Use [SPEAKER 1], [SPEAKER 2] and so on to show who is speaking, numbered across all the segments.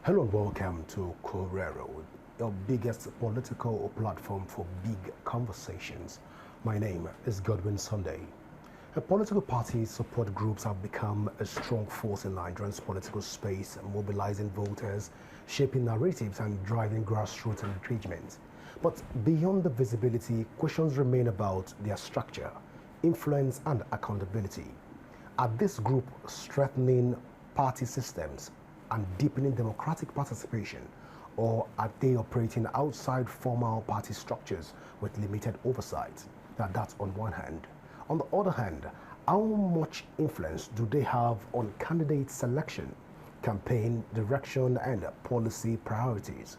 [SPEAKER 1] Hello and welcome to Correro, your biggest political platform for big conversations. My name is Godwin Sunday. Political parties support groups have become a strong force in Nigeria's political space, mobilizing voters, shaping narratives and driving grassroots engagement. But beyond the visibility, questions remain about their structure, influence and accountability. Are this group strengthening party systems and deepening democratic participation, or are they operating outside formal party structures with limited oversight? Now, that's on one hand. On the other hand, how much influence do they have on candidate selection, campaign direction, and policy priorities?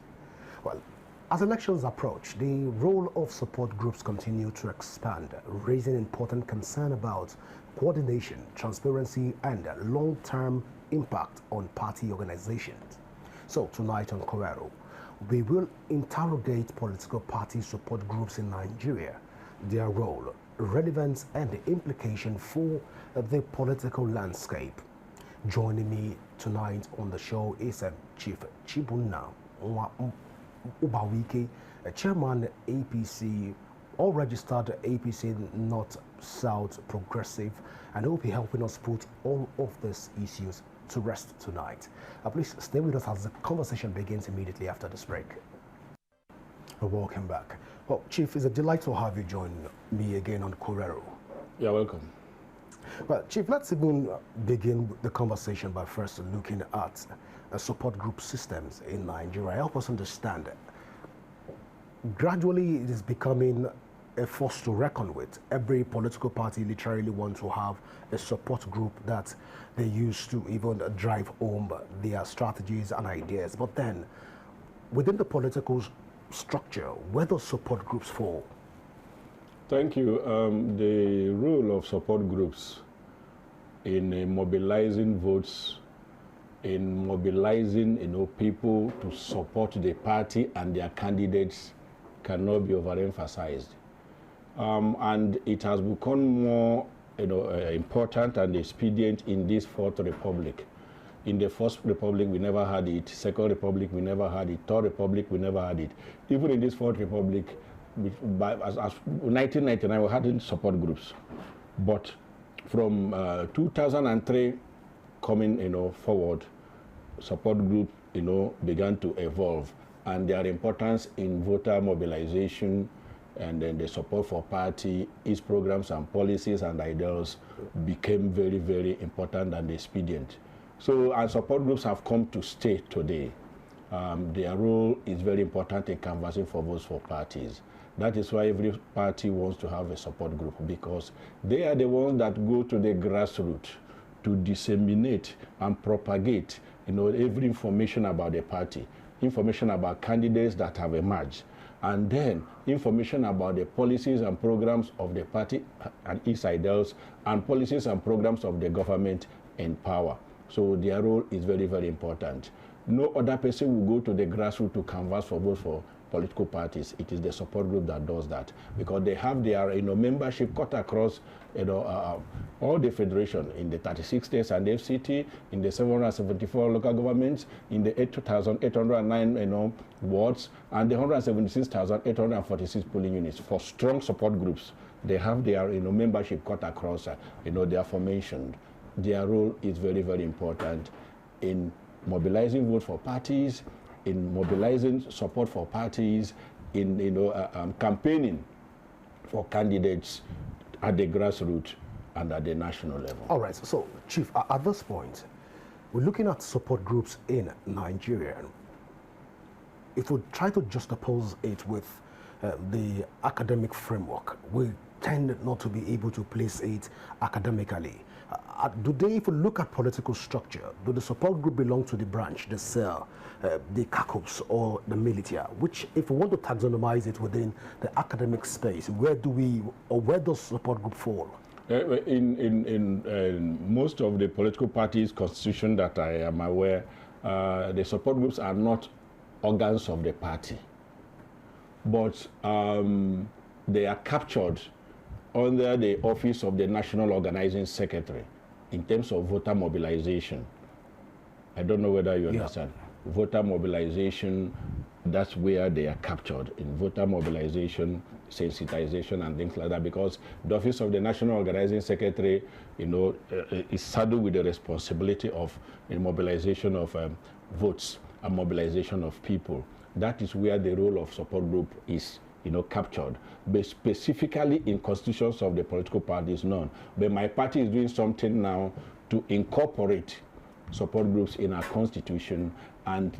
[SPEAKER 1] Well, as elections approach, the role of support groups continue to expand, raising important concern about coordination, transparency, and long-term impact on party organizations. So tonight on Correro, we will interrogate political party support groups in Nigeria, their role, relevance, and the implication for the political landscape. Joining me tonight on the show is Chief Chibunna Ubawike, Chairman APC, all registered APC North South Progressive, and he will be helping us put all of these issues to rest tonight. Please stay with us as the conversation begins immediately after this break. Welcome back. Well, Chief, it's a delight to have you join me again on Correro.
[SPEAKER 2] You're welcome.
[SPEAKER 1] Well, Chief, let's even begin the conversation by first looking at support group systems in Nigeria. Help us understand. Gradually, it is becoming a force to reckon with. Every political party literally wants to have a support group that they use to even drive home their strategies and ideas. But then, within the political structure, where do support groups fall?
[SPEAKER 2] Thank you. The role of support groups in mobilizing votes, in mobilizing people to support the party and their candidates cannot be overemphasized. And it has become more important and expedient in this Fourth Republic. In the First Republic, we never had it. Second Republic, we never had it. Third Republic, we never had it. Even in this Fourth Republic, as 1999, we had support groups. But from 2003 coming forward, support group began to evolve, and their importance in voter mobilization and then the support for party, its programs and policies and ideals became very, very important and expedient. So our support groups have come to stay today. Their role is very important in canvassing for votes for parties. That is why every party wants to have a support group, because they are the ones that go to the grassroots to disseminate and propagate every information about the party, information about candidates that have emerged, and then information about the policies and programs of the party and its ideals, and policies and programs of the government in power. So their role is very, very important. No other person will go to the grassroots to canvass for votes for political parties. It is the support group that does that, because they have their membership cut across all the federation in the 36 states and the FCT, in the 774 local governments, in the 8,809 wards, and the 176,846 polling units. For strong support groups, they have their membership cut across their formation. Their role is very, very important in mobilizing vote for parties, in mobilizing support for parties, in campaigning for candidates at the grassroots and at the national level.
[SPEAKER 1] All right, so Chief, at this point, we're looking at support groups in Nigeria. If we try to juxtapose it with the academic framework, we tend not to be able to place it academically. Do they, if we look at political structure, do the support group belong to the branch, the cell, the caucus, or the militia? Which, if we want to taxonomize it within the academic space, where does support group fall?
[SPEAKER 2] In most of the political parties' constitution that I am aware, the support groups are not organs of the party, but they are captured under the office of the National Organizing Secretary in terms of voter mobilization. I don't know whether you understand. voter mobilization, that's where they are captured, in voter mobilization, sensitization, and things like that, because the Office of the National Organizing Secretary, is saddled with the responsibility of the mobilization of votes and mobilization of people. That is where the role of support group is, captured. But specifically in constitutions of the political parties, none. But my party is doing something now to incorporate support groups in our constitution and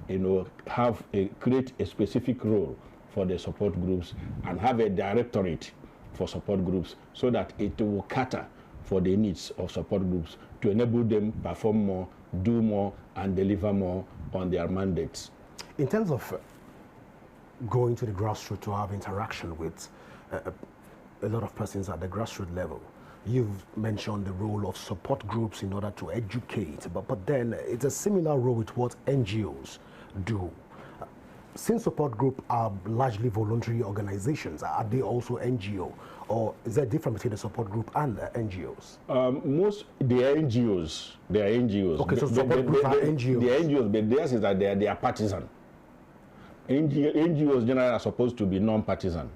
[SPEAKER 2] create a specific role for the support groups and have a directorate for support groups so that it will cater for the needs of support groups to enable them perform more, do more, and deliver more on their mandates.
[SPEAKER 1] In terms of going to the grassroots to have interaction with a lot of persons at the grassroots level, you've mentioned the role of support groups in order to educate, but then it's a similar role with what NGOs do. Since support groups are largely voluntary organizations, are they also NGO? Or is there a difference between the support group and the NGOs?
[SPEAKER 2] They are NGOs. They are NGOs.
[SPEAKER 1] Okay, so support groups are NGOs.
[SPEAKER 2] They are NGOs, but theirs is that they are partisan. NGOs generally are supposed to be non-partisan.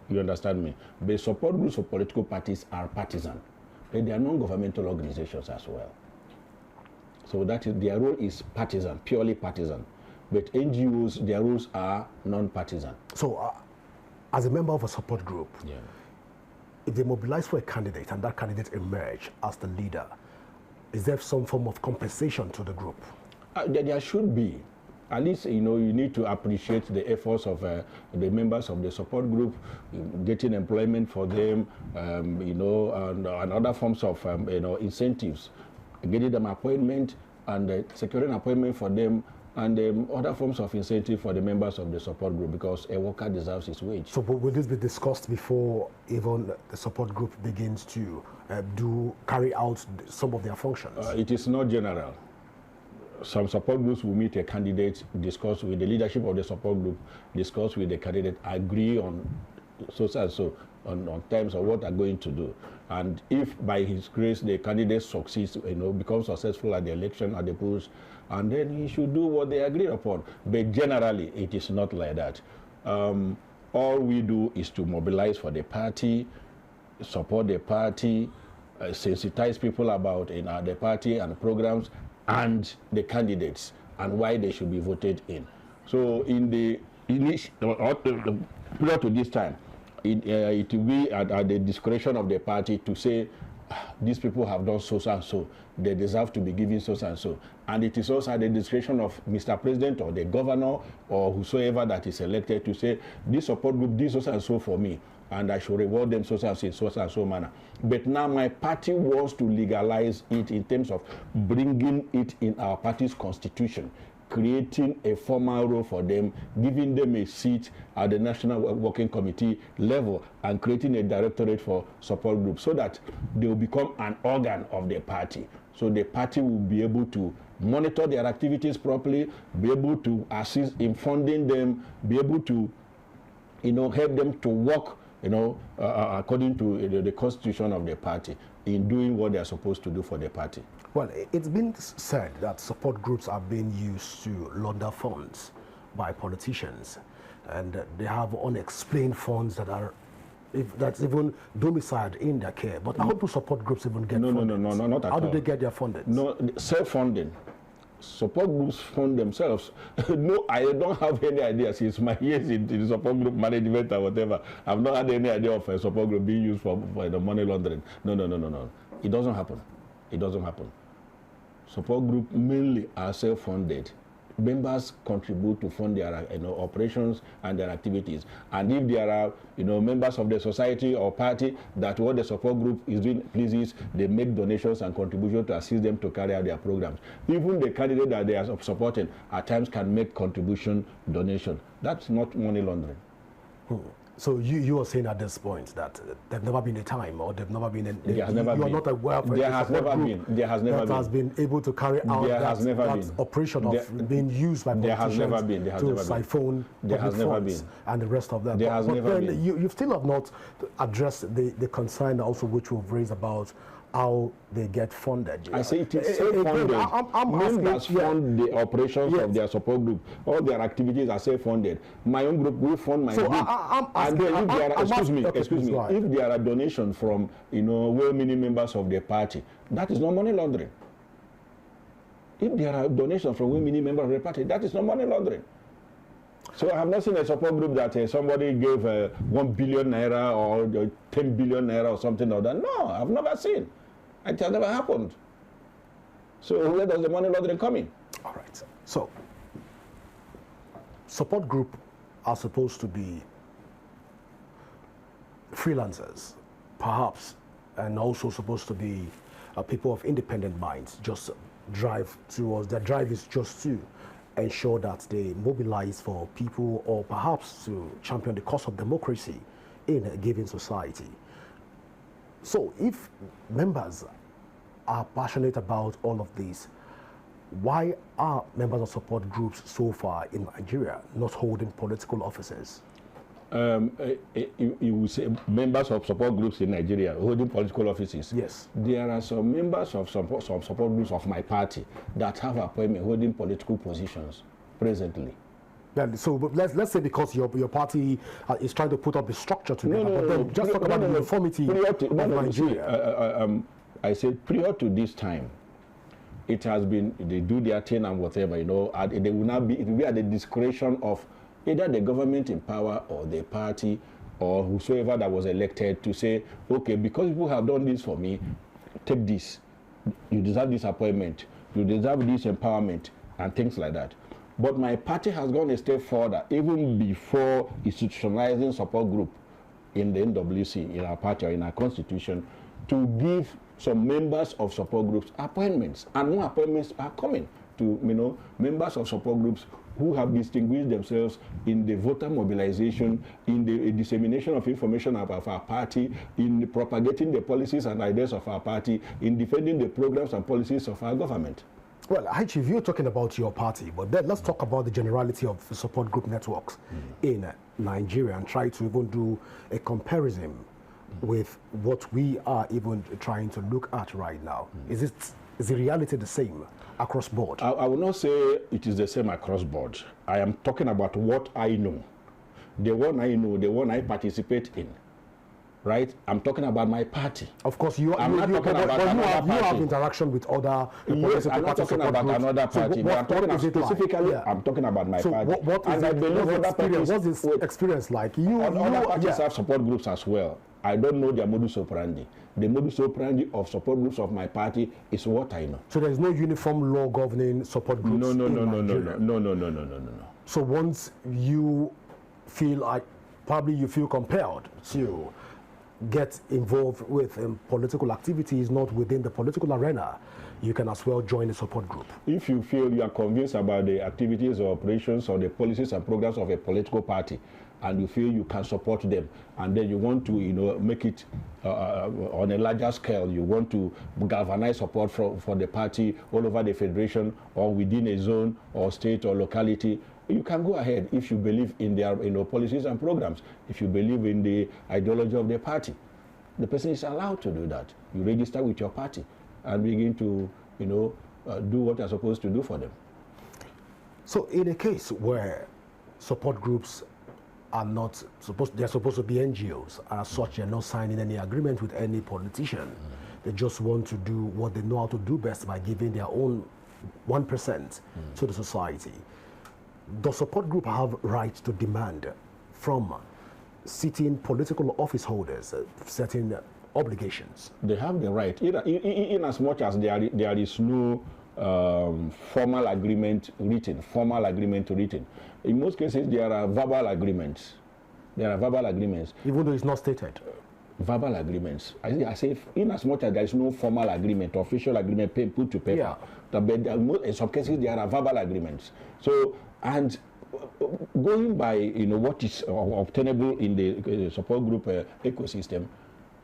[SPEAKER 2] You understand me? But support groups for political parties are partisan. But they are non-governmental organizations as well. So that is, their role is partisan, purely partisan. But NGOs, their roles are non-partisan.
[SPEAKER 1] So as a member of a support group, if they mobilize for a candidate and that candidate emerge as the leader, is there some form of compensation to the group?
[SPEAKER 2] There should be. At least, you need to appreciate the efforts of the members of the support group, getting employment for them, and other forms of, incentives, getting them appointment and securing appointment for them, and other forms of incentive for the members of the support group, because a worker deserves his wage.
[SPEAKER 1] So will this be discussed before even the support group begins to carry out some of their functions?
[SPEAKER 2] It is not general. Some support groups will meet a candidate, discuss with the leadership of the support group, discuss with the candidate, agree on so and so, on terms of what they're going to do. And if by his grace the candidate succeeds, becomes successful at the election, at the polls, and then he should do what they agreed upon. But generally, it is not like that. All we do is to mobilize for the party, support the party, sensitize people about the party and programs, and the candidates, and why they should be voted in. So in the prior to this time, it will be at the discretion of the party to say, these people have done so and so, they deserve to be given so and so. And it is also at the discretion of Mr. President or the governor or whosoever that is elected to say, this support group did so and so for me, and I should reward them so and so manner. But now my party wants to legalize it in terms of bringing it in our party's constitution, creating a formal role for them, giving them a seat at the National Working Committee level, and creating a directorate for support groups so that they will become an organ of the party. So the party will be able to monitor their activities properly, be able to assist in funding them, be able to help them to work according to the constitution of the party in doing what they are supposed to do for the party.
[SPEAKER 1] Well, it's been said that support groups are being used to launder funds by politicians, and they have unexplained funds that's even domiciled in their care. But how do support groups even get funded?
[SPEAKER 2] No, not at all.
[SPEAKER 1] How do they get their funding?
[SPEAKER 2] No, self-funding. Support groups fund themselves. No, I don't have any idea since my years in the support group management or whatever. I've not had any idea of a support group being used for the money laundering. No. It doesn't happen. It doesn't happen. Support group mainly are self-funded. Members contribute to fund their operations and their activities. And if there are members of the society or party that what the support group is doing pleases, they make donations and contributions to assist them to carry out their programs. Even the candidate that they are supporting at times can make contribution, donation. That's not money laundering.
[SPEAKER 1] So you are saying at this point that there's never been a time, or there's never been
[SPEAKER 2] there has never been.
[SPEAKER 1] You are not aware of
[SPEAKER 2] there has never been. There has never been.
[SPEAKER 1] Has been able to carry out that operation of being used by politicians to siphon public funds and the rest of that.
[SPEAKER 2] There has never been.
[SPEAKER 1] You still have not addressed the concern also which we've raised about how they get funded.
[SPEAKER 2] I say it is self-funded. Members fund the operations of their support group. All their activities are self-funded. My own group will fund my group. And then if there are, excuse me, if there are donations from, well-meaning members of the party, that is not money laundering. If there are donations from well-meaning members of the party, that is not money laundering. So I have not seen a support group that somebody gave 1 billion naira or 10 billion naira or something like that. No, I've never seen. It has never happened. So where does the money laundering come in?
[SPEAKER 1] All right. So support group are supposed to be freelancers, perhaps, and also supposed to be people of independent minds. Just drive towards their drive is just to ensure that they mobilize for people, or perhaps to champion the cause of democracy in a given society. So if members are passionate about all of this, why are members of support groups so far in Nigeria not holding political offices?
[SPEAKER 2] You would say members of support groups in Nigeria holding political offices.
[SPEAKER 1] Yes.
[SPEAKER 2] There are some members of some support groups of my party that have appointment holding political positions presently.
[SPEAKER 1] Yeah, so let's say because your party is trying to put up the structure together, just talk about the uniformity of Nigeria.
[SPEAKER 2] I said prior to this time, it has been, they do their thing and whatever, they will not be, it will be at the discretion of either the government in power or the party or whosoever that was elected to say, okay, because people have done this for me, take this. You deserve this appointment. You deserve this empowerment and things like that. But my party has gone a step further, even before institutionalizing support group in the NWC, in our party or in our constitution, to give some members of support groups appointments. And more appointments are coming to members of support groups who have distinguished themselves in the voter mobilization, in the dissemination of information about our party, in propagating the policies and ideas of our party, in defending the programs and policies of our government.
[SPEAKER 1] Well, High Chief, you're talking about your party, but then let's talk about the generality of the support group networks in Nigeria and try to even do a comparison with what we are even trying to look at right now. Is the reality the same across board?
[SPEAKER 2] I will not say it is the same across board. I am talking about what I know. The one I know, the one I participate in. Right? I'm talking about my party.
[SPEAKER 1] Of course, you have interaction with other
[SPEAKER 2] yes, I'm not talking about another party. I'm talking specifically, I'm talking about my party.
[SPEAKER 1] What's this experience like?
[SPEAKER 2] Other parties have support groups as well. I don't know their modus operandi. The modus operandi of support groups of my party is what I know.
[SPEAKER 1] So there is no uniform law governing support groups?
[SPEAKER 2] No.
[SPEAKER 1] So once you feel like, probably you feel compelled to get involved with political activities not within the political arena, you can as well join a support group.
[SPEAKER 2] If you feel you are convinced about the activities or operations or the policies and programs of a political party, and you feel you can support them, and then you want to make it on a larger scale, you want to galvanize support for the party all over the federation or within a zone or state or locality, you can go ahead if you believe in their policies and programs, if you believe in the ideology of the party. The person is allowed to do that. You register with your party and begin to do what you're supposed to do for them.
[SPEAKER 1] So in a case where support groups are not supposed, they're supposed to be NGOs, and as such they're not signing any agreement with any politician. They just want to do what they know how to do best by giving their own 1% to the society. Does support group have right to demand from sitting political office holders certain obligations?
[SPEAKER 2] They have the right, in as much as there is no formal agreement written. In most cases, there are verbal agreements.
[SPEAKER 1] Even though it's not stated?
[SPEAKER 2] Verbal agreements. I say, in as much as there is no formal agreement, official agreement put to paper, but in some cases, there are verbal agreements. So, and going by what is obtainable in the support group ecosystem,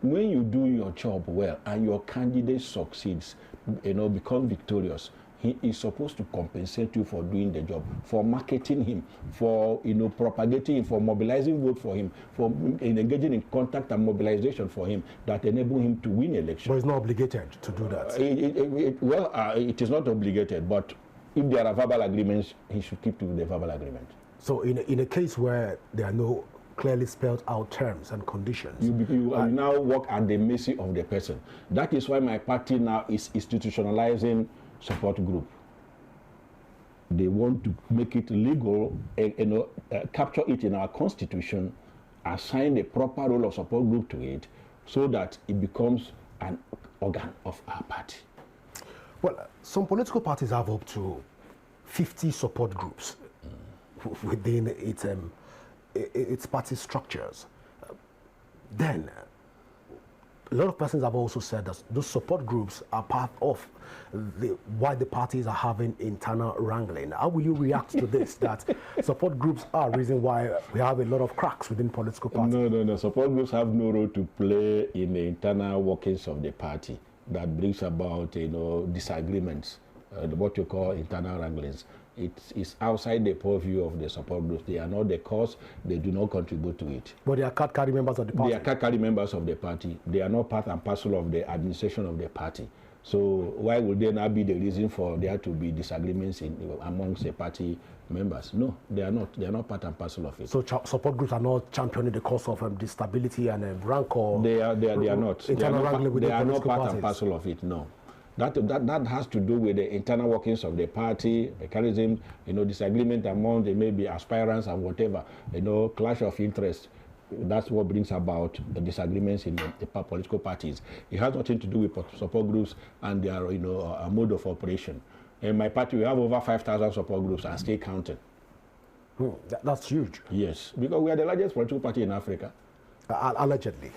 [SPEAKER 2] when you do your job well and your candidate succeeds, become victorious, he is supposed to compensate you for doing the job, for marketing him, for propagating him, for mobilizing vote for him, for engaging in contact and mobilization for him that enable him to win election.
[SPEAKER 1] But he's not obligated to do that.
[SPEAKER 2] It is not obligated, but if there are verbal agreements, he should keep to the verbal agreement.
[SPEAKER 1] So in a case where there are no clearly spelled out terms and conditions,
[SPEAKER 2] you now work at the mercy of the person. That is why my party now is institutionalizing support group. They want to make it legal, capture it in our constitution, assign the proper role of support group to it, so that it becomes an organ of our party.
[SPEAKER 1] Well, some political parties have up to 50 support groups within its party structures. Then, a lot of persons have also said that those support groups are part of why the parties are having internal wrangling. How will you react to this, that support groups are a reason why we have a lot of cracks within political parties?
[SPEAKER 2] No. Support groups have no role to play in the internal workings of the party that brings about, disagreements, what you call internal wranglings. It's outside the purview of the support groups. They are not the cause. They do not contribute to it.
[SPEAKER 1] But they are card-carrying members of the party.
[SPEAKER 2] They are card-carrying members of the party. They are not part and parcel of the administration of the party. So why would there not be the reason for there to be disagreements amongst the party members? No, they are not. They are not part and parcel of it.
[SPEAKER 1] So support groups are not championing the cause of stability and rancor.
[SPEAKER 2] They are not.
[SPEAKER 1] Internal wrangling with
[SPEAKER 2] they
[SPEAKER 1] the
[SPEAKER 2] are not
[SPEAKER 1] political
[SPEAKER 2] part
[SPEAKER 1] parties.
[SPEAKER 2] and parcel of it. No. That has to do with the internal workings of the party, mechanism, disagreement among the maybe aspirants and whatever, clash of interest. That's what brings about the disagreements in the political parties. It has nothing to do with support groups and their, a mode of operation. In my party, we have over 5,000 support groups and still counting.
[SPEAKER 1] That's huge.
[SPEAKER 2] Yes, because we are the largest political party in Africa.
[SPEAKER 1] Allegedly.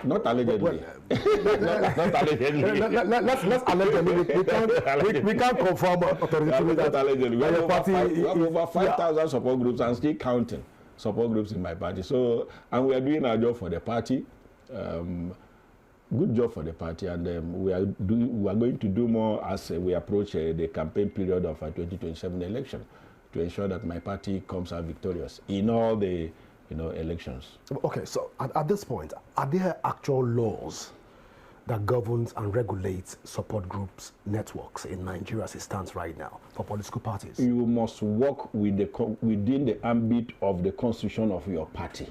[SPEAKER 2] Not allegedly. Not allegedly.
[SPEAKER 1] Let's allegedly. We can't confirm authoritatively that.
[SPEAKER 2] Not allegedly. We have over 5,000 support groups and still counting support groups in my party. So, and we are doing our job for the party. Good job for the party, and we are going to do more as we approach the campaign period of 2027 election to ensure that my party comes out victorious in all the elections.
[SPEAKER 1] Okay, so at this point, are there actual laws that governs and regulates support groups networks in Nigeria as it stands right now for political parties?
[SPEAKER 2] You must work with within the ambit of the constitution of your party.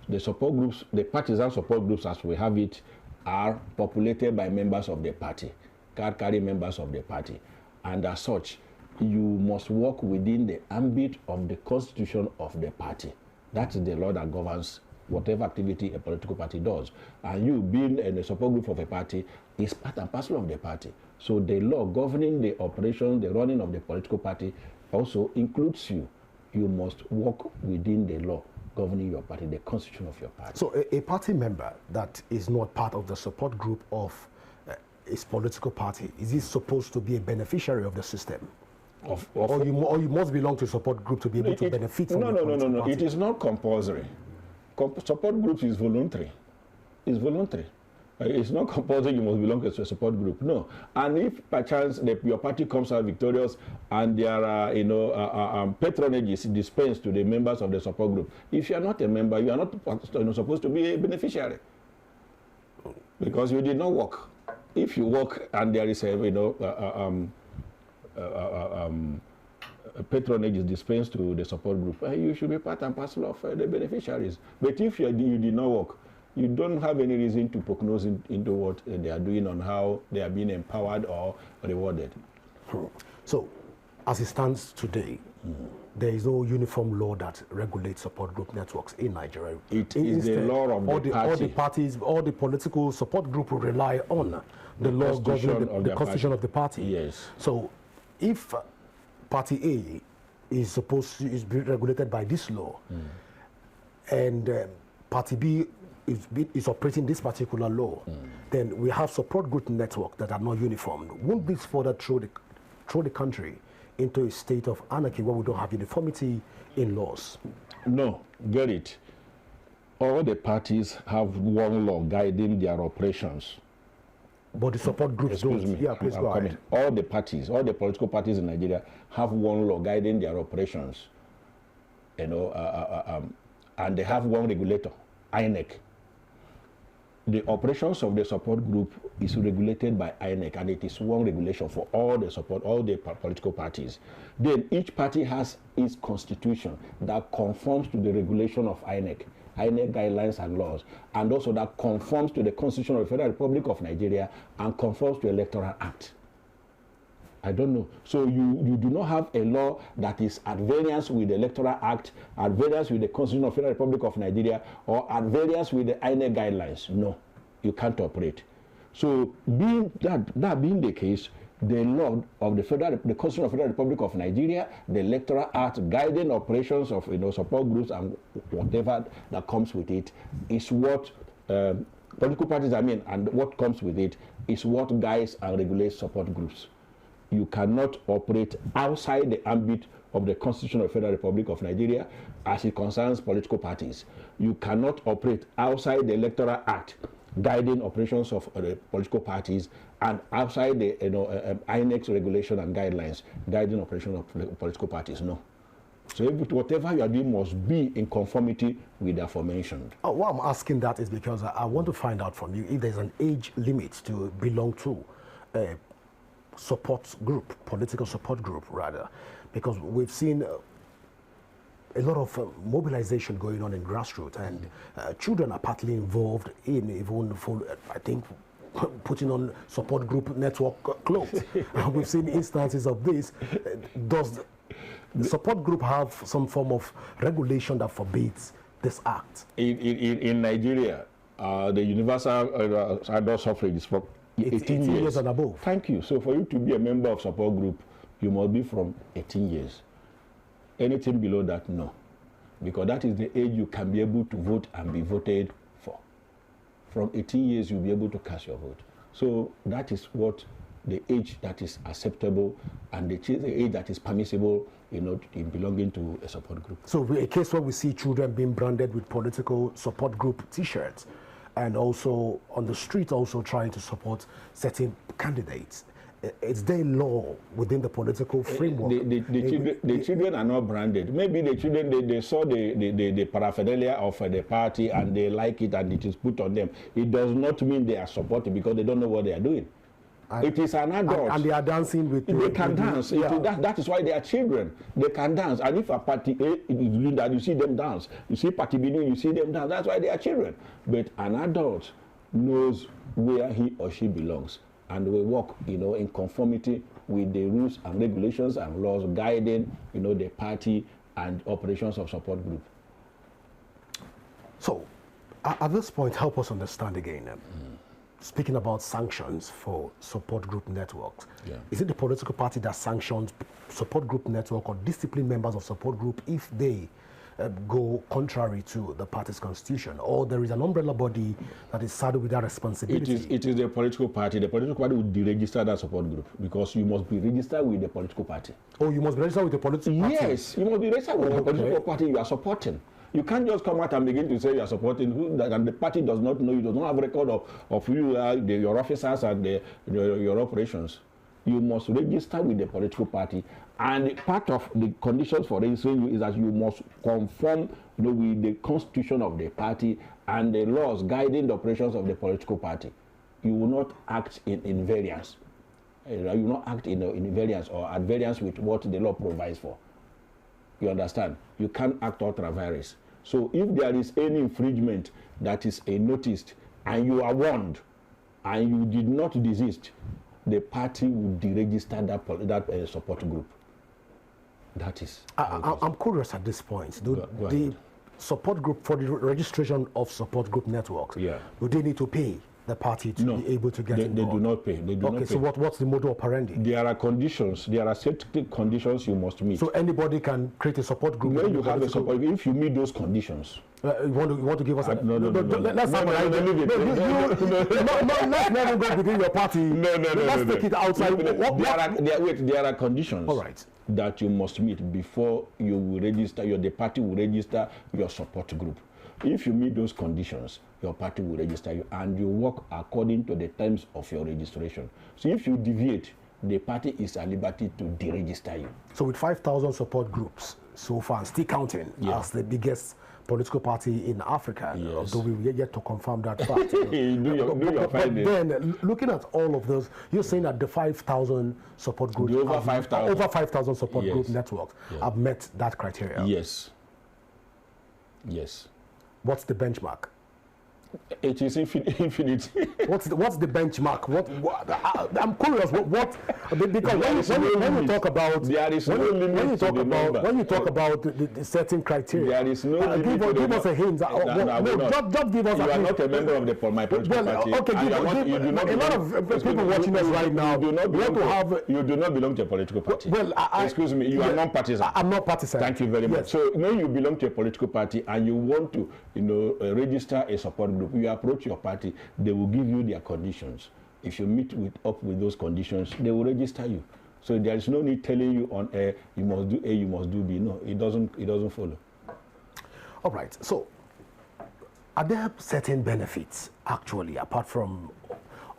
[SPEAKER 2] The support groups, the partisan support groups as we have it, are populated by members of the party, card-carrying members of the party. And as such, you must work within the ambit of the constitution of the party. That is the law that governs whatever activity a political party does. And you being in a support group of a party is part and parcel of the party. So the law governing the operation, the running of the political party also includes you. You must work within the law governing your party, the constitution of your party.
[SPEAKER 1] So a party member that is not part of the support group of its political party, is he supposed to be a beneficiary of the system? Or you must belong to a support group to be able to benefit from the political party?
[SPEAKER 2] It is not compulsory. Support groups is voluntary. It's voluntary. It's not compulsory you must belong to a support group. No. And if by chance your party comes out victorious and there are patronage is dispensed to the members of the support group, if you are not a member, you are not supposed to be a beneficiary because you did not work. If you work and there is patronage is dispensed to the support group, you should be part and parcel of the beneficiaries. But if you did not work, you don't have any reason to prognose into what they are doing on how they are being empowered or rewarded.
[SPEAKER 1] So, as it stands today, there is no uniform law that regulates support group networks in Nigeria.
[SPEAKER 2] It is the law of the party.
[SPEAKER 1] All the political support group will rely on the law governing the constitution of the party.
[SPEAKER 2] Yes.
[SPEAKER 1] So, if Party A is regulated by this law, and Party B is operating this particular law, then we have support group networks that are not uniform. Won't this further throw the country into a state of anarchy where we don't have uniformity in laws?
[SPEAKER 2] No, get it. All the parties have one law guiding their operations.
[SPEAKER 1] But the support groups
[SPEAKER 2] Excuse
[SPEAKER 1] don't.
[SPEAKER 2] me,
[SPEAKER 1] Yeah, please go ahead.
[SPEAKER 2] all the parties, all the political parties in Nigeria have one law guiding their operations, you know, and they have one regulator, INEC. The operations of the support group is regulated by INEC, and it is one regulation for all the political parties. Then each party has its constitution that conforms to the regulation of INEC guidelines and laws, and also that conforms to the Constitution of the Federal Republic of Nigeria and conforms to Electoral Act. I don't know. So you do not have a law that is at variance with the Electoral Act, at variance with the Constitution of the Federal Republic of Nigeria, or at variance with the INEC guidelines. No, you can't operate. So being that being the case, the law of the Constitution of the Federal Republic of Nigeria, the Electoral Act guiding operations of support groups and whatever that comes with it is what political parties and what comes with it is what guides and regulates support groups. You cannot operate outside the ambit of the Constitution of the Federal Republic of Nigeria as it concerns political parties. You cannot operate outside the Electoral Act guiding operations of the political parties and outside the INEC regulation and guidelines guiding operations of political parties. No. So whatever you are doing must be in conformity with the aforementioned.
[SPEAKER 1] Why I'm asking that is because I want to find out from you if there's an age limit to belong to a support group, political support group rather, because we've seen a lot of mobilization going on in grassroots, and children are partly involved in even I think putting on support group network clothes. We've seen instances of this. Does the support group have some form of regulation that forbids this act?
[SPEAKER 2] In Nigeria, the universal adult suffrage is for 18 years
[SPEAKER 1] and above.
[SPEAKER 2] Thank you. So for you to be a member of support group, you must be from 18 years. Anything below that, no. Because that is the age you can be able to vote and be voted for. From 18 years, you'll be able to cast your vote. So that is what the age that is acceptable and the age that is permissible, in belonging to a support group. So
[SPEAKER 1] a case where we see children being branded with political support group T-shirts, and also on the street also trying to support certain candidates. Is there a law within the political framework?
[SPEAKER 2] The children are not branded. Maybe the children, they saw the paraphernalia of the party and they like it and it is put on them. It does not mean they are supported because they don't know what they are doing. It is an adult.
[SPEAKER 1] And they are dancing with...
[SPEAKER 2] They can dance. That is why they are children. They can dance. And if a party A is doing that, you see them dance. You see party B doing, you see them dance. That's why they are children. But an adult knows where he or she belongs and will work, in conformity with the rules and regulations and laws guiding, the party and operations of support group.
[SPEAKER 1] So, at this point, help us understand again. Speaking about sanctions for support group networks, is it the political party that sanctions support group network or discipline members of support group if they go contrary to the party's constitution, or there is an umbrella body that is saddled with that responsibility?
[SPEAKER 2] It is the political party. The political party will deregister that support group because you must be registered with the political party.
[SPEAKER 1] Oh, you must be registered with the political party?
[SPEAKER 2] Yes, you must be registered with the political party you are supporting. You can't just come out and begin to say you are supporting and the party does not know, you does not have record of who you are, your officers and your operations. You must register with the political party, and part of the conditions for registering you is that you must conform with the constitution of the party and the laws guiding the operations of the political party. You will not act in variance. You will not act in variance or at variance with what the law provides for. You understand? You can't act ultra vires. So if there is any infringement that is noticed and you are warned and you did not desist, the party will deregister that support group. That is.
[SPEAKER 1] I'm curious at this point. The support group, for the registration of support group networks, do they need to pay the party to be able to get involved?
[SPEAKER 2] They do not pay. They do not pay.
[SPEAKER 1] So what's the modus operandi?
[SPEAKER 2] There are conditions. There are safety conditions you must meet.
[SPEAKER 1] So anybody can create a support group?
[SPEAKER 2] When you have a support group, if you meet those conditions.
[SPEAKER 1] You want to give us a...
[SPEAKER 2] No.
[SPEAKER 1] Let's never go within your party. Let's take it outside.
[SPEAKER 2] There are conditions.
[SPEAKER 1] All right.
[SPEAKER 2] That you must meet before you will register, the party will register your support group. if you meet those conditions, your party will register you, and you work according to the terms of your registration. So if you deviate, the party is at liberty to deregister you.
[SPEAKER 1] So with 5,000 support groups so far, and still counting, as the biggest political party in Africa, although we yet to confirm that fact. But then, looking at all of those, you're saying that the 5,000 support groups,
[SPEAKER 2] over 5,000
[SPEAKER 1] support group networks have met that criteria?
[SPEAKER 2] Yes. Yes.
[SPEAKER 1] What's the benchmark?
[SPEAKER 2] It is infinite.
[SPEAKER 1] What's the benchmark? I'm curious. Because when you talk about the certain criteria,
[SPEAKER 2] there is no limit.
[SPEAKER 1] Give us a hint. Just give us a hint.
[SPEAKER 2] You are not a member of my political party.
[SPEAKER 1] Okay, a lot of people watching us right now.
[SPEAKER 2] You do not belong to a political party.
[SPEAKER 1] Well,
[SPEAKER 2] excuse me. You are non-partisan.
[SPEAKER 1] I'm not partisan.
[SPEAKER 2] Thank you very much. So when you belong to a political party and you want to, register a support group, you approach your party, they will give you their conditions. If you meet up with those conditions, they will register you. So there is no need telling you on air, you must do A, you must do B. No, it doesn't follow.
[SPEAKER 1] All right. So are there certain benefits, actually, apart from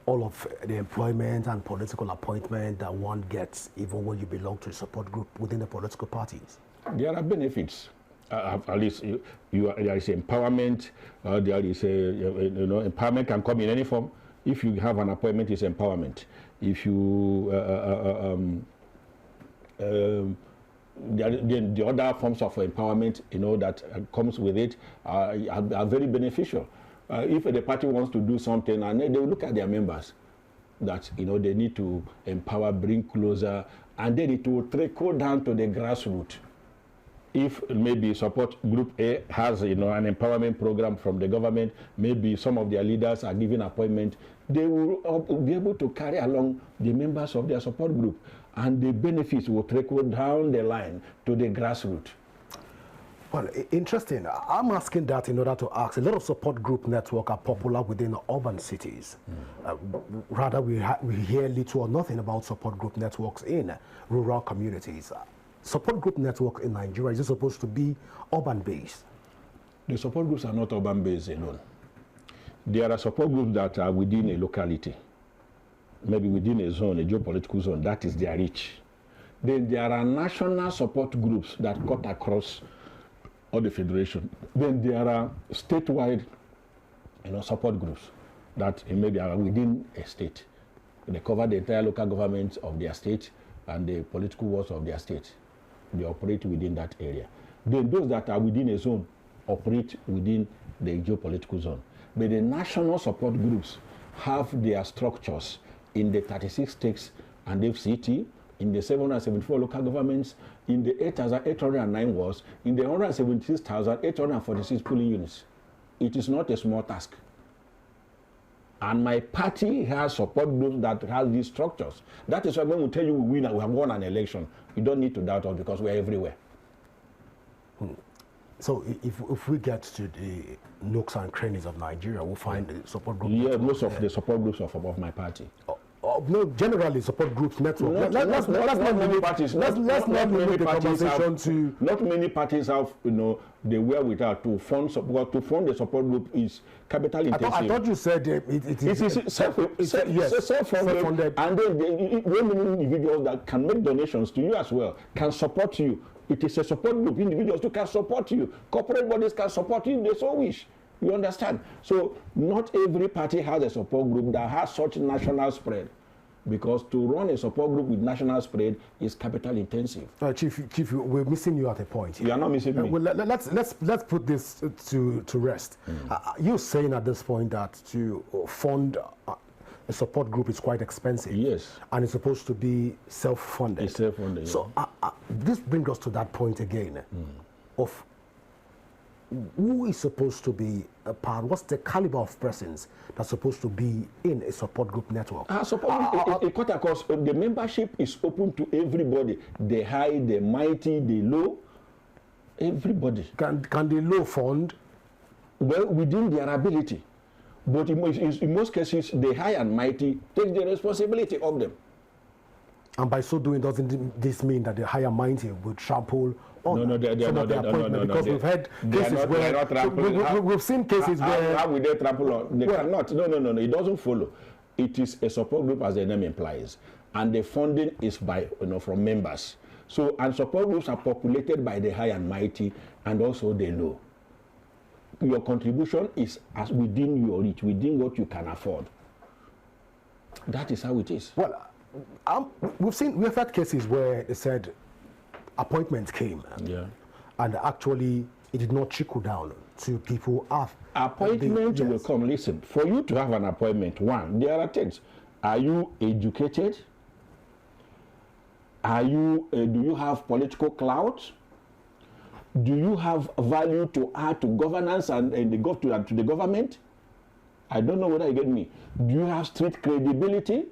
[SPEAKER 1] all of the employment and political appointment that one gets even when you belong to a support group within the political parties?
[SPEAKER 2] There are benefits. At least there is empowerment. There is empowerment can come in any form. If you have an appointment, it's empowerment. If you the other forms of empowerment, that comes with it are very beneficial. If the party wants to do something, and they will look at their members that they need to empower, bring closer, and then it will trickle down to the grassroots. If maybe support group A has an empowerment program from the government, maybe some of their leaders are given appointment, they will be able to carry along the members of their support group, and the benefits will trickle down the line to the grassroots.
[SPEAKER 1] Well, interesting. I'm asking that in order to ask. A lot of support group networks are popular within urban cities. Rather, we hear little or nothing about support group networks in rural communities. Support group network in Nigeria, is it supposed to be urban-based?
[SPEAKER 2] The support groups are not urban-based alone. There are support groups that are within a locality, maybe within a zone, a geopolitical zone. That is their reach. Then there are national support groups that cut across all the federation. Then there are statewide, support groups that maybe are within a state. They cover the entire local government of their state and the political wards of their state. They operate within that area. Then those that are within a zone operate within the geopolitical zone. But the national support groups have their structures in the 36 states and FCT, in the 774 local governments, in the 8,809 wards, in the 176,846 polling units. It is not a small task. And my party has support groups that have these structures. That is why when we tell you we win, we have won an election, you don't need to doubt us because we're everywhere.
[SPEAKER 1] So if we get to the nooks and crannies of Nigeria, we'll find the support group.
[SPEAKER 2] Yeah, most of the support groups are of my party.
[SPEAKER 1] No, generally support groups network. Let's not limit the conversation to.
[SPEAKER 2] Not many parties have the wherewithal to fund support. To fund the support group is capital intensive.
[SPEAKER 1] I thought you said it is
[SPEAKER 2] self-funded, and then many individuals that can make donations to you as well can support you. It is a support group. Individuals who can support you. Corporate bodies can support you if they so wish. You understand? So not every party has a support group that has such national spread, because to run a support group with national spread is capital intensive.
[SPEAKER 1] Chief, we're missing you at a point.
[SPEAKER 2] You are not missing me.
[SPEAKER 1] Well, let's put this to rest. You're saying at this point that to fund a support group is quite expensive.
[SPEAKER 2] Yes.
[SPEAKER 1] And it's supposed to be self-funded.
[SPEAKER 2] It's self-funded.
[SPEAKER 1] So this brings us to that point again of who is supposed to be a part? What's the caliber of persons that's supposed to be in a support group network?
[SPEAKER 2] The membership is open to everybody. The high, the mighty, the low, everybody.
[SPEAKER 1] Can the low fund?
[SPEAKER 2] Well, within their ability. But in most cases, the high and mighty take the responsibility of them.
[SPEAKER 1] And by so doing, doesn't this mean that the higher mighty will trample on
[SPEAKER 2] some of the appointments?
[SPEAKER 1] Because we've had cases where we've seen cases where
[SPEAKER 2] how will they trample on? They cannot. No. It doesn't follow. It is a support group, as the name implies, and the funding is by from members. So, and support groups are populated by the high and mighty, and also the low. Your contribution is as within your reach, within what you can afford. That is how it is.
[SPEAKER 1] Well, we've had cases where they said appointments came, and actually it did not trickle down to people after.
[SPEAKER 2] Appointment will come. Listen, for you to have an appointment, one, there are things. Are you educated? Are you? Do you have political clout? Do you have value to add to governance and to the government? I don't know whether you get me. Do you have street credibility?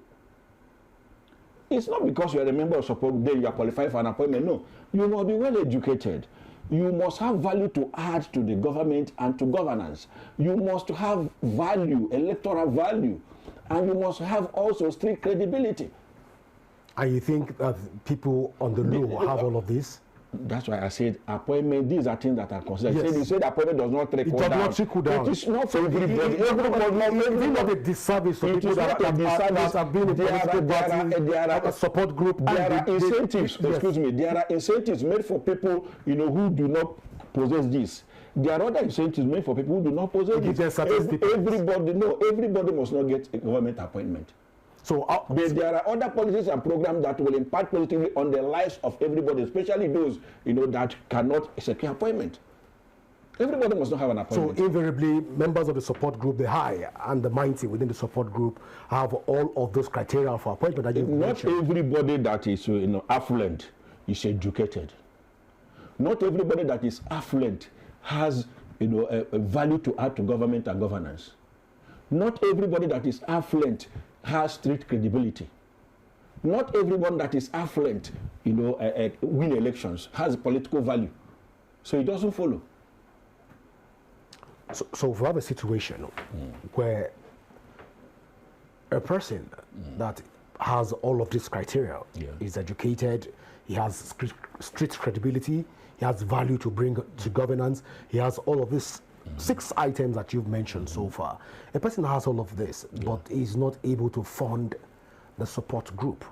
[SPEAKER 2] It's not because you are a member of support then you are qualified for an appointment. No, you must be well educated. You must have value to add to the government and to governance. You must have value, electoral value, and you must have also street credibility.
[SPEAKER 1] And you think that people on the low have all of this?
[SPEAKER 2] That's why I said appointment. These are things that are considered.
[SPEAKER 1] Yes.
[SPEAKER 2] You said appointment does not trickle down.
[SPEAKER 1] It does not trickle down.
[SPEAKER 2] It is not for everybody.
[SPEAKER 1] It's not a disservice to people that have been in political parties, a support group.
[SPEAKER 2] There are incentives. Excuse me. There are incentives made for people, who do not possess this. There are other incentives made for people who do not possess this. Everybody must not get a government appointment.
[SPEAKER 1] So
[SPEAKER 2] there are other policies and programs that will impact positively on the lives of everybody, especially those that cannot secure appointment. Everybody must not have an appointment.
[SPEAKER 1] So invariably, members of the support group, the high and the mighty within the support group, have all of those criteria for appointment that you mentioned.
[SPEAKER 2] Not everybody that is affluent is educated. Not everybody that is affluent has a value to add to government and governance. Not everybody that is affluent has street credibility. Not everyone that is affluent, win elections, has political value. So it doesn't follow.
[SPEAKER 1] So if we have a situation where a person that has all of these criteria, is educated, he has street credibility, he has value to bring to governance, he has all of these 6 items that you've mentioned so far. A person has all of this, but is not able to fund the support group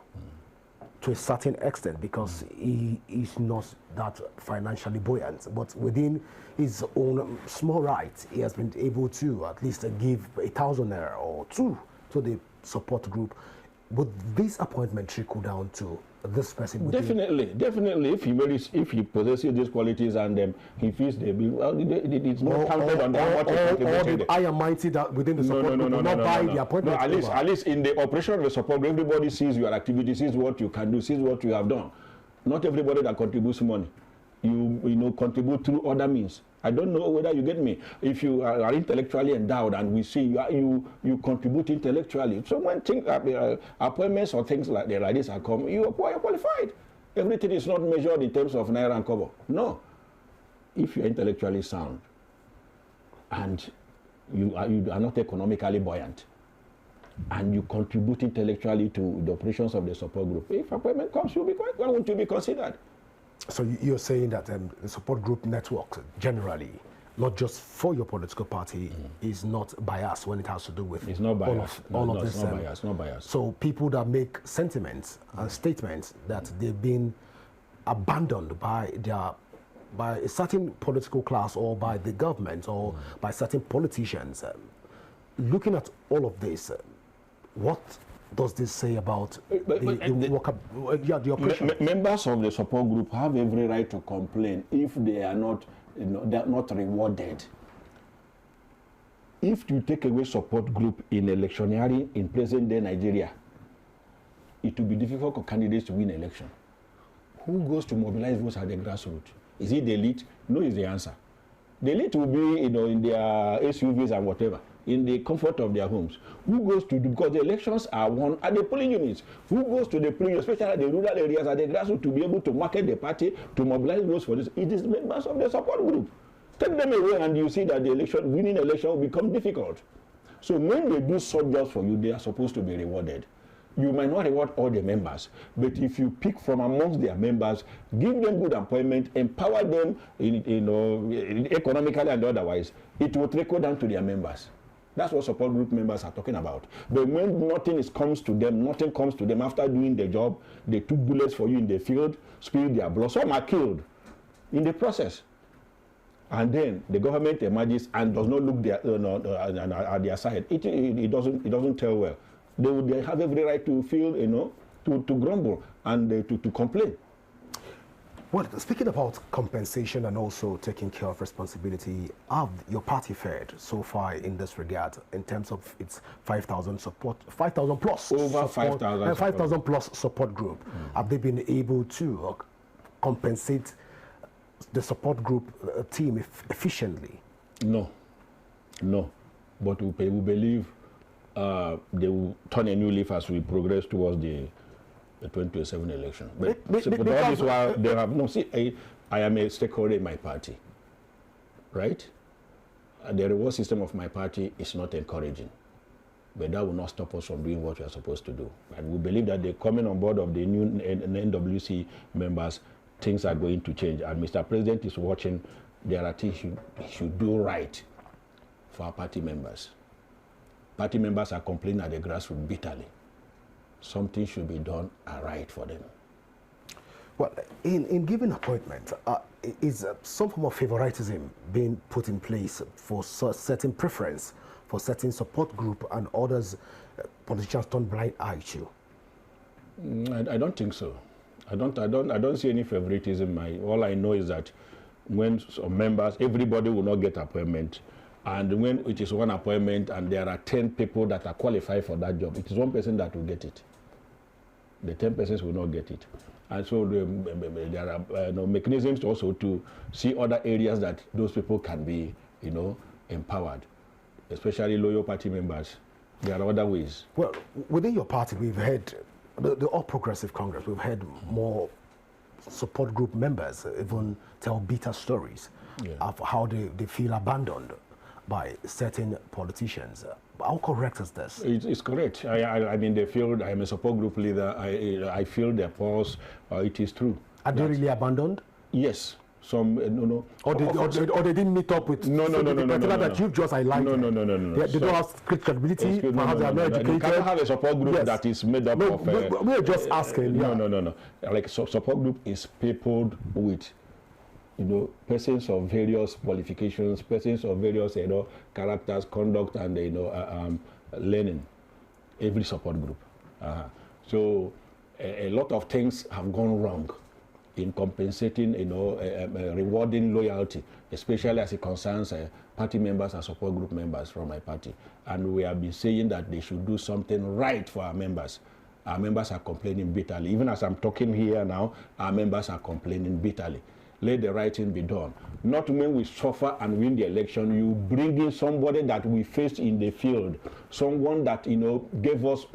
[SPEAKER 1] to a certain extent because he is not that financially buoyant. But within his own small rights, he has been able to at least give 1,000 naira or 2 to the support group. Would this appointment trickle down to this person?
[SPEAKER 2] Definitely. If he possesses these qualities and he feels it's not counted on what he contributed.
[SPEAKER 1] Or the higher mighty that within the support group will not buy the appointment.
[SPEAKER 2] No, at least in the operation of the support group, everybody sees your activity, sees what you can do, sees what you have done. Not everybody that contributes money. You contribute through other means. I don't know whether you get me. If you are intellectually endowed and we see you contribute intellectually. So when appointments or things like this are come, you are qualified. Everything is not measured in terms of naira and kobo. No. If you are intellectually sound and you are not economically buoyant and you contribute intellectually to the operations of the support group, if appointment comes, why won't you be considered?
[SPEAKER 1] So you're saying that the support group network generally, not just for your political party, is not biased when it has to do with
[SPEAKER 2] it's not biased.
[SPEAKER 1] all of this.
[SPEAKER 2] Not biased.
[SPEAKER 1] So people that make sentiments and statements that they've been abandoned by a certain political class or by the government or by certain politicians, looking at all of this, what does this say about the operation?
[SPEAKER 2] Members of the support group have every right to complain if they are not, they're not rewarded. If you take away support group in electioneering in present-day Nigeria, it will be difficult for candidates to win election. Who goes to mobilize votes at the grassroots? Is it the elite? No is the answer. The elite will be, in their SUVs and whatever, in the comfort of their homes. Who goes to, because the elections are won at the polling units. Who goes to the polling, especially at the rural areas, at the grassroots, to be able to market the party, to mobilize votes for this? It is members of the support group. Take them away and you see that the winning election will become difficult. So when they do such jobs for you, they are supposed to be rewarded. You might not reward all the members, but if you pick from amongst their members, give them good employment, empower them, economically and otherwise, it will trickle down to their members. That's what support group members are talking about. But when nothing comes to them after doing the job, they took bullets for you in the field, spilled their blood. Some are killed in the process. And then the government emerges and does not look at their side. It doesn't tell well. They have every right to feel, to grumble and to complain.
[SPEAKER 1] Well, speaking about compensation and also taking care of responsibility, have your party fared so far in this regard in terms of its 5,000 support, 5,000 plus
[SPEAKER 2] over 5,000
[SPEAKER 1] plus support group? Have they been able to compensate the support group team efficiently?
[SPEAKER 2] No. But we believe they will turn a new leaf as we progress towards the 2027 election. But all this while they have no. See, I am a stakeholder in my party, right? The reward system of my party is not encouraging, but that will not stop us from doing what we are supposed to do. And we believe that the coming on board of the new NWC members, things are going to change. And Mr. President is watching. There are things he should do right for our party members. Party members are complaining at the grassroots bitterly. Something should be done right for them.
[SPEAKER 1] Well, in giving appointment, is some form of favoritism being put in place for certain preference for certain support group and others politicians turn blind eye to?
[SPEAKER 2] I don't think so. I don't see any favoritism. All I know is that when some members, everybody will not get appointment. And when it is one appointment and there are 10 people that are qualified for that job, it is one person that will get it. The 10 persons will not get it. And so there are mechanisms also to see other areas that those people can be, empowered, especially loyal party members. There are other ways.
[SPEAKER 1] Well, within your party, we've had the All Progressive Congress, we've had more support group members even tell bitter stories of how they feel abandoned by certain politicians. How correct is this?
[SPEAKER 2] It's correct. I mean, they feel I am a support group leader. I feel their pulse. It is true.
[SPEAKER 1] Are they really abandoned?
[SPEAKER 2] Yes. Some
[SPEAKER 1] or they didn't meet up with
[SPEAKER 2] no
[SPEAKER 1] that you've just highlighted.
[SPEAKER 2] No.
[SPEAKER 1] They don't have credibility. Perhaps they are not educated.
[SPEAKER 2] You cannot have a support group that is made up of.
[SPEAKER 1] We're just asking.
[SPEAKER 2] No. Like support group is peopled with persons of various qualifications, persons of various, characters, conduct, and learning. Every support group. So a lot of things have gone wrong in compensating, rewarding loyalty, especially as it concerns party members and support group members from my party. And we have been saying that they should do something right for our members. Our members are complaining bitterly. Even as I'm talking here now, our members are complaining bitterly. Let the right thing be done. Not when we suffer and win the election, you bring in somebody that we faced in the field, someone that gave us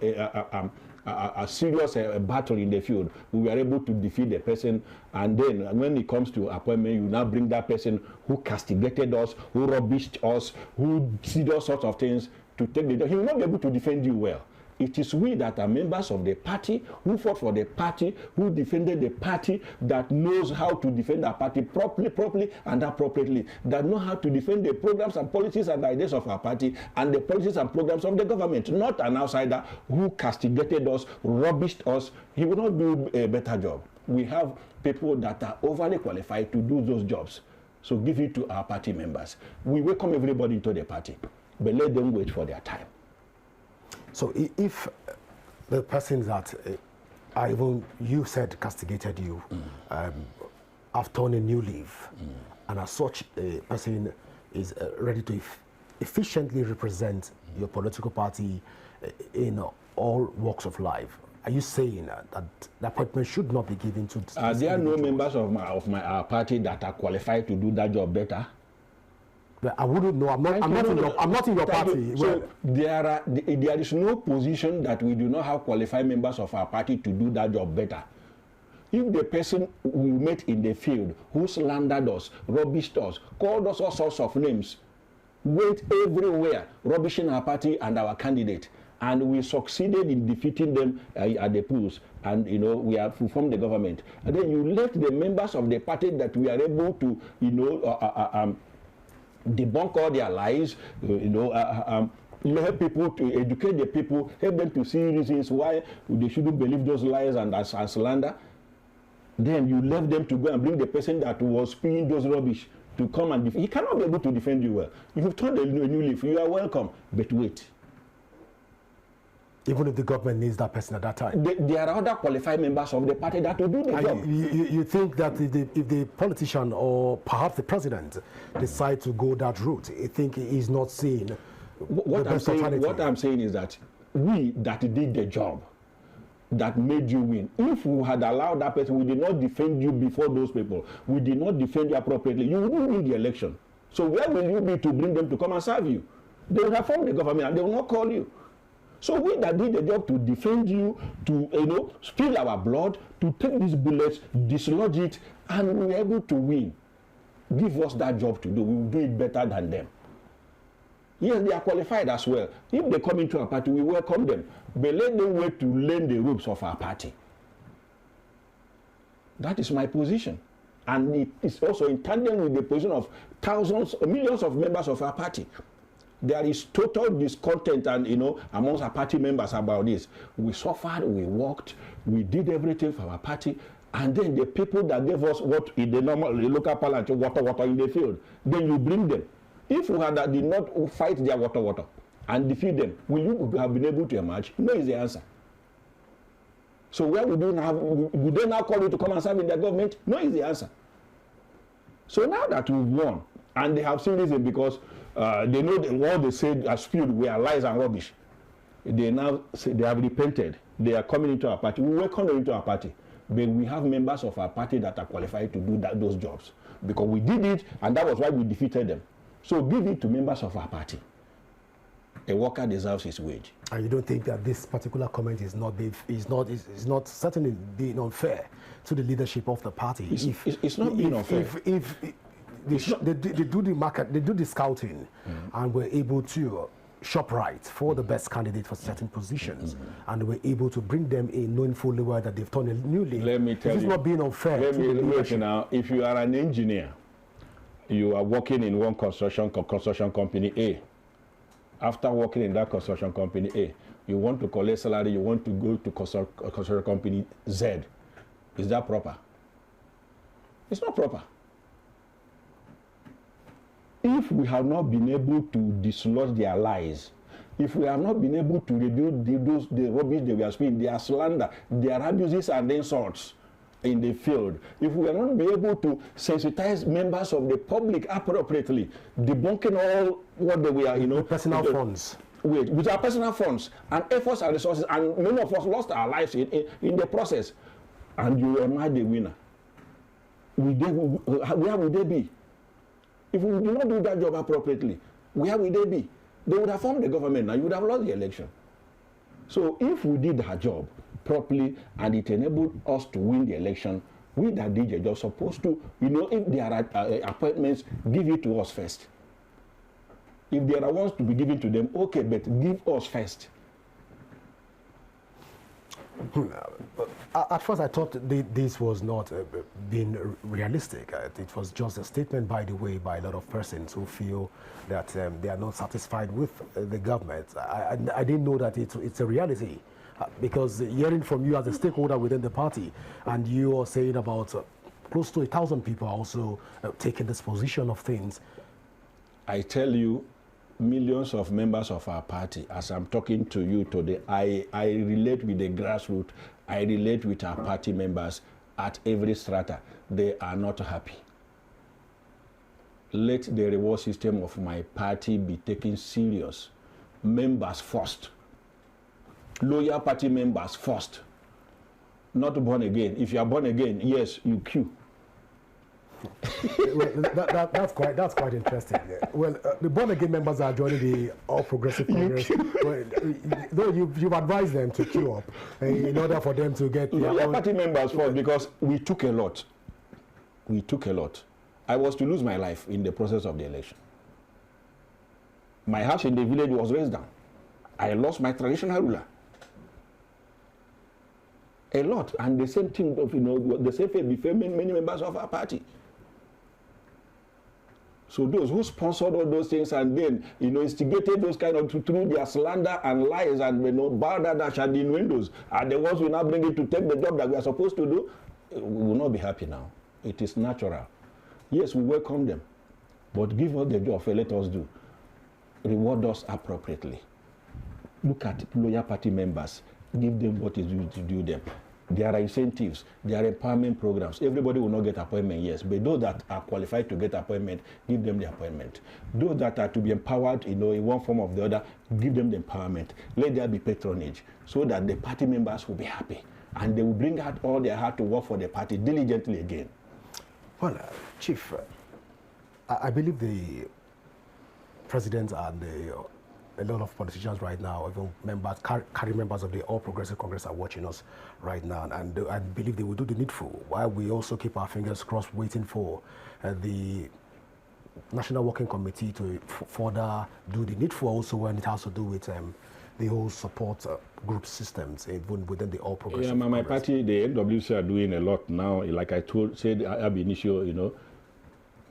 [SPEAKER 2] a serious battle in the field. We were able to defeat the person, and then when it comes to appointment, you now bring that person who castigated us, who rubbished us, who did all sorts of things to take the job. He will not be able to defend you well. It is we that are members of the party, who fought for the party, who defended the party, that knows how to defend our party properly and appropriately, that know how to defend the programs and policies and ideas of our party and the policies and programs of the government, not an outsider who castigated us, rubbished us. He will not do a better job. We have people that are overly qualified to do those jobs. So give it to our party members. We welcome everybody into the party, but let them wait for their time.
[SPEAKER 1] So if the person that even you said castigated you have turned a new leaf, and as such a person is ready to efficiently represent your political party in all walks of life, are you saying that the appointment should not be given to?
[SPEAKER 2] There are no members of our party that are qualified to do that job better?
[SPEAKER 1] I wouldn't know. I'm not in your party.
[SPEAKER 2] So there is no position that we do not have qualified members of our party to do that job better. If the person we met in the field who slandered us, rubbished us, called us all sorts of names, went everywhere rubbishing our party and our candidate, and we succeeded in defeating them at the polls, and we have formed the government. And then you left the members of the party that we are able to debunk all their lies, help people to educate the people, help them to see reasons why they shouldn't believe those lies and as slander. Then you left them to go and bring the person that was spewing those rubbish to come and defend. He cannot be able to defend you well. You've turned a new leaf. You are welcome, but wait.
[SPEAKER 1] Even if the government needs that person at that time.
[SPEAKER 2] There are other qualified members of the party that will do the job.
[SPEAKER 1] You think that if the politician or perhaps the president decide to go that route, you think he is not seeing
[SPEAKER 2] what I'm saying is that we that did the job, that made you win, if we had allowed that person, we did not defend you before those people, we did not defend you appropriately, you wouldn't win the election. So where will you be to bring them to come and serve you? They will have formed the government and they will not call you. So we that did the job to defend you, to spill our blood, to take these bullets, dislodge it, and we were able to win. Give us that job to do. We will do it better than them. Yes, they are qualified as well. If they come into our party, we welcome them. But let them wait to learn the ropes of our party. That is my position. And it is also in tandem with the position of thousands, millions of members of our party. There is total discontent and amongst our party members about this. We suffered, we worked, we did everything for our party, and then the people that gave us what in the local parliament, water in the field, then you bring them. If we did not fight their water and defeat them, will you have been able to emerge? No is the answer. So where would they now call you to come and serve in their government? No is the answer. So now that we've won, and they have seen reason because they know that what they said as spewed were lies and rubbish. They now say they have repented. They are coming into our party. We welcome them into our party. But we have members of our party that are qualified to do those jobs. Because we did it, and that was why we defeated them. So give it to members of our party. A worker deserves his wage.
[SPEAKER 1] And you don't think that this particular comment is not certainly being unfair to the leadership of the party?
[SPEAKER 2] It's not being unfair.
[SPEAKER 1] If they do the market, they do the scouting, and we're able to shop right for the best candidate for certain positions, and we're able to bring them in knowing fully well that they've turned a new leaf.
[SPEAKER 2] Let me tell you.
[SPEAKER 1] It's not being unfair.
[SPEAKER 2] Let me look now. If you are an engineer, you are working in one construction company A. After working in that construction company A, you want to collect salary, you want to go to construction company Z. Is that proper? It's not proper. If we have not been able to dislodge their lies, if we have not been able to reduce the rubbish they were spewing, their slander, their abuses and insults in the field, if we are not be able to sensitize members of the public appropriately, debunking all what they were,
[SPEAKER 1] personal funds.
[SPEAKER 2] With our personal funds and efforts and resources, and many of us lost our lives in the process, and you are not the winner. Where would they be? If we do not do that job appropriately, where would they be? They would have formed the government now, you would have lost the election. So if we did our job properly and it enabled us to win the election, we that did the job supposed to, if there are appointments, give it to us first. If there are ones to be given to them, okay, but give us first.
[SPEAKER 1] At first I thought this was not being realistic. It was just a statement, by the way, by a lot of persons who feel that they are not satisfied with the government. I didn't know that it's a reality, because hearing from you as a stakeholder within the party, and you are saying about close to 1,000 people are also taking this position of things.
[SPEAKER 2] I tell you, millions of members of our party, as I'm talking to you today, I relate with the grassroots, I relate with our party members at every strata. They are not happy. Let the reward system of my party be taken serious. Members first. Loyal party members first. Not born again. If you are born again, yes, you queue.
[SPEAKER 1] Well, that's quite interesting. Well, the born again members are joining the All Progressive Congress. Though you've advised them to queue up in order for them to get
[SPEAKER 2] their party members first, because we took a lot. We took a lot. I was to lose my life in the process of the election. My house in the village was raised down. I lost my traditional ruler. A lot. And the same thing of, the same fate befell many members of our party. So those who sponsored all those things and then, instigated those kind of through their slander and lies and, balderdash and innuendos are the ones who now bring it to take the job that we are supposed to do. We will not be happy now. It is natural. Yes, we welcome them, but give us the job, let us do. Reward us appropriately. Look at loyal party members. Give them what is due to do them. There are incentives, there are empowerment programs. Everybody will not get appointment, yes, but those that are qualified to get appointment, give them the appointment. Those that are to be empowered, in one form or the other, give them the empowerment. Let there be patronage, so that the party members will be happy, and they will bring out all their heart to work for the party diligently again.
[SPEAKER 1] Well, Chief, I believe the president and a lot of politicians right now, even carry members of the All Progressive Congress are watching us right now, and I believe they will do the needful, while we also keep our fingers crossed waiting for the National Working Committee to further do the needful also when it has to do with the whole support group systems, even within the All Progressive Congress.
[SPEAKER 2] My party, the NWC, are doing a lot now. Like I said ab initio,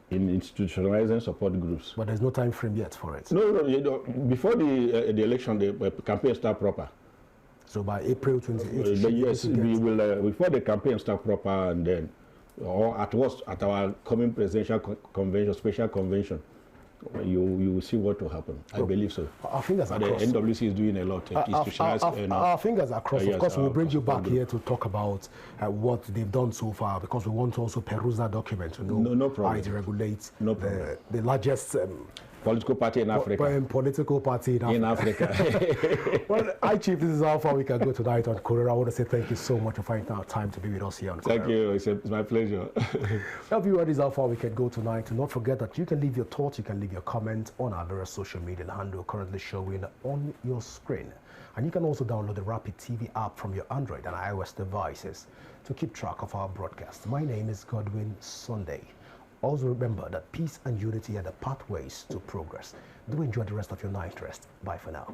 [SPEAKER 2] in institutionalizing support groups.
[SPEAKER 1] But there's no time frame yet for it.
[SPEAKER 2] No, before the election, the campaign start proper.
[SPEAKER 1] So by April 28th?
[SPEAKER 2] Yes, we will, before the campaign start proper, and then, or at worst, at our coming presidential convention, special convention, you will see what will happen. I believe so.
[SPEAKER 1] Our fingers are crossed.
[SPEAKER 2] The NWC is doing a lot.
[SPEAKER 1] Our fingers are crossed. Of course, we'll bring you back here to talk about what they've done so far, because we want to also peruse that document to know how it regulates the largest
[SPEAKER 2] political party in Africa.
[SPEAKER 1] Political party in Africa. Well, Chief, this is how far we can go tonight on Korea. I want to say thank you so much for finding out time to be with us here on Korea.
[SPEAKER 2] Thank you. It's my pleasure.
[SPEAKER 1] Well, viewers, this is how far we can go tonight. Do not forget that you can leave your thoughts, you can leave your comments on our various social media handle currently showing on your screen. And you can also download the RapidTV app from your Android and iOS devices to keep track of our broadcast. My name is Godwin Sunday. Also remember that peace and unity are the pathways to progress. Do enjoy the rest of your night rest. Bye for now.